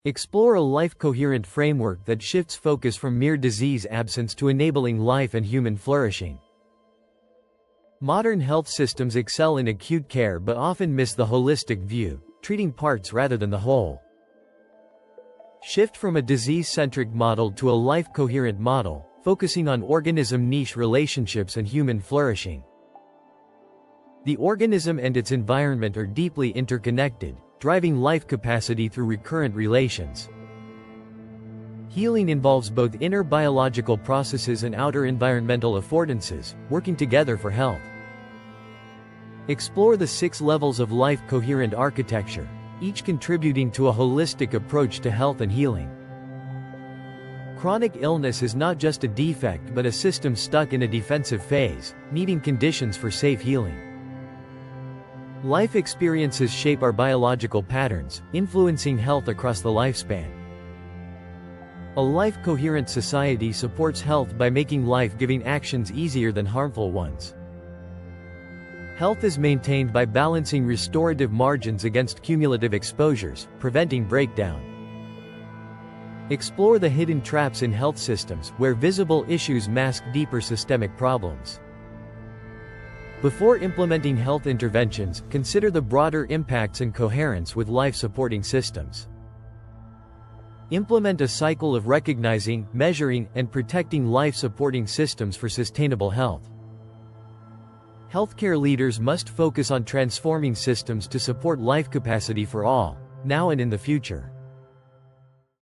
Explore a life-coherent framework that shifts focus from mere disease absence to enabling life and human flourishing. Modern health systems excel in acute care but often miss the holistic view, treating parts rather than the whole. Shift from a disease-centric model to a life-coherent model, focusing on organism niche relationships and human flourishing. The organism and its environment are deeply interconnected, driving life capacity through recurrent relations. Healing involves both inner biological processes and outer environmental affordances, working together for health. Explore the 6 levels of life-coherent architecture, each contributing to a holistic approach to health and healing. Chronic illness is not just a defect but a system stuck in a defensive phase, needing conditions for safe healing. Life experiences shape our biological patterns, influencing health across the lifespan. A life-coherent society supports health by making life-giving actions easier than harmful ones. Health is maintained by balancing restorative margins against cumulative exposures, preventing breakdown. Explore the hidden traps in health systems, where visible issues mask deeper systemic problems. Before implementing health interventions, consider the broader impacts and coherence with life-supporting systems. Implement a cycle of recognizing, measuring, and protecting life-supporting systems for sustainable health. Healthcare leaders must focus on transforming systems to support life capacity for all, now and in the future.